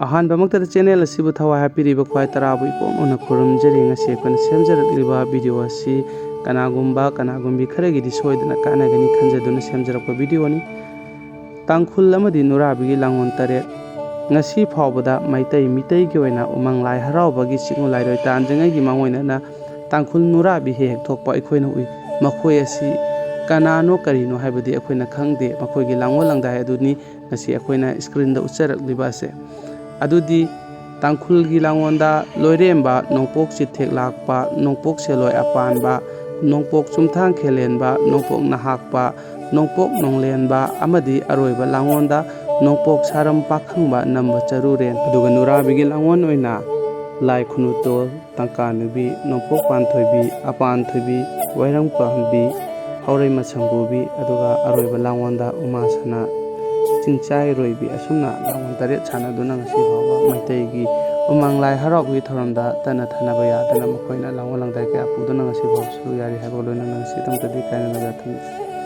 ꯑꯍꯥꯟꯕꯃꯛꯇꯗ channel ꯑꯁꯤꯕꯨ ꯊꯋꯥꯏ ꯍꯥꯞꯄꯤꯔꯤꯕ ꯈ꯭ꯋꯥꯏ ꯇꯔꯥꯕꯨ ꯏꯄꯣꯝ ꯑꯣꯏꯅ ꯈꯨꯔꯨꯝꯖꯔꯤ ꯉꯁꯤ ꯑꯩꯈꯣꯏꯅ ꯁꯦꯝꯖꯔꯛꯂꯤꯕ ꯚꯤꯗꯤꯑꯣ ꯑꯁꯤ ꯀꯅꯥꯒꯨꯝꯕꯤ ꯈꯔꯒꯤꯗꯤ ꯁꯣꯏꯗꯅ ꯀꯥꯟꯅꯒꯅꯤ ꯈꯟꯖꯗꯨꯅ ꯁꯦꯝꯖꯔꯛꯄ ꯚꯤꯗꯤꯑꯣꯅꯤ ꯇꯥꯡꯈꯨꯜ ꯑꯃꯗꯤ ꯅꯨꯔꯥꯕꯤꯒꯤ ꯂꯥꯡꯒꯣꯟ ꯇꯔꯦꯠ ꯉꯁꯤ ꯐꯥꯎꯕꯗ ꯃꯤꯇꯩꯒꯤ ꯑꯣꯏꯅ ꯎꯃꯪ ꯂꯥꯏ ꯍꯔꯥꯎꯕꯒꯤ ꯆꯤꯡꯎ ꯂꯥꯏꯔꯣꯏ ꯇꯥꯟꯗ꯭ꯔꯤꯉꯩꯒꯤ ꯃꯥꯡꯑꯣꯏꯅꯅ ꯇꯥꯡꯈꯨꯜ ꯅꯨꯔꯥꯕꯤ ꯍꯦꯛ ꯊꯣꯛꯄ ꯑꯩꯈꯣꯏꯅ ꯎꯏ ꯃꯈꯣꯏ ꯑꯁꯤ ꯀꯅꯥꯅꯣ ꯀꯔꯤꯅꯣ ꯍꯥꯏꯕꯗꯤ ꯑꯩꯈꯣꯏꯅ ꯈꯪꯗꯦ ꯃꯈꯣꯏꯒꯤ ꯂꯥꯡꯑꯣꯜ ꯂꯥꯡꯗꯥꯏ ꯑꯗꯨꯅꯤ ꯉꯁꯤ ꯑꯩꯈꯣꯏꯅ ꯁ꯭ꯀ꯭ꯔꯤꯟꯗ ꯎꯠꯆꯔꯛꯂꯤꯕ ꯑꯁꯦ ꯑꯗꯨꯗꯤ ꯇꯥꯡꯈꯨꯜꯒꯤ ꯂꯥꯡꯑꯣꯟꯗ ꯂꯣꯏꯔꯦꯝꯕ ꯅꯣꯡꯄꯣꯛ ꯆꯤꯊꯦꯛ ꯂꯥꯛꯄ ꯅꯣꯡꯄꯣꯛ ꯁꯦꯂꯣꯏ ꯑꯄꯥꯟꯕ ꯅꯣꯡꯄꯣꯛ ꯆꯨꯝꯊꯥꯡ ꯈꯦꯂꯦꯟꯕ ꯅꯣꯡꯄꯣꯛ ꯅꯍꯥꯛꯄ ꯅꯣꯡꯄꯣꯛ ꯅꯣꯡꯂꯦꯟꯕ ꯑꯃꯗꯤ ꯑꯔꯣꯏꯕ ꯂꯥꯡꯑꯣꯟꯗ ꯅꯣꯡꯄꯣꯛ ꯁꯥꯔꯝ ꯄꯥꯈꯪꯕ ꯅꯝꯕ ꯆꯔꯨꯔꯦꯟ ꯑꯗꯨꯒ ꯅꯨꯔꯥꯕꯤꯒꯤ ꯂꯥꯡꯑꯣꯟ ꯑꯣꯏꯅ ꯂꯥꯏ ꯈꯨꯅꯨꯇꯣꯜ ꯇꯪꯀꯥꯅꯨꯕꯤ ꯅꯣꯡꯄꯣꯛ ꯄꯥꯟꯊꯣꯏꯕꯤ ꯑꯄꯥꯟꯊꯣꯏꯕꯤ ꯋꯥꯏꯔꯪ ꯄꯥꯟꯕꯤ ꯍꯧꯔꯩ ꯃꯁꯝꯕꯨꯕꯤ ꯑꯗꯨꯒ ꯑꯔꯣꯏꯕ ꯂꯥꯡꯑꯣꯟꯗ ꯎꯃꯥ ꯁꯅꯥ ꯆꯤꯡꯆꯥꯏꯔꯣꯏꯕꯤ ꯑꯁꯨꯝꯅ ꯂꯥꯡꯑꯣꯟ ꯇꯔꯦꯠ ꯁꯥꯟꯅꯗꯨꯅ ꯉꯁꯤ ꯐꯥꯎꯕ ꯃꯩꯇꯩꯒꯤ ꯎꯃꯪ ꯂꯥꯏ ꯍꯔꯥꯎꯕꯒꯤ ꯊꯧꯔꯝꯗ ꯇꯠꯅ ꯊꯥꯅꯕ ꯌꯥꯗꯅ ꯃꯈꯣꯏꯅ ꯂꯥꯡꯑꯣꯜ ꯂꯥꯡꯗꯥꯏ ꯀꯌꯥ ꯄꯨꯗꯨꯅ ꯉꯁꯤ ꯐꯥꯎꯕꯁꯨ ꯌꯥꯔꯤ ꯍꯥꯏꯕ ꯂꯣꯏꯅꯅ ꯉꯁꯤꯗꯃꯛꯇꯗꯤ ꯀꯥꯏꯅꯅꯕ ꯊꯝꯖꯔꯤ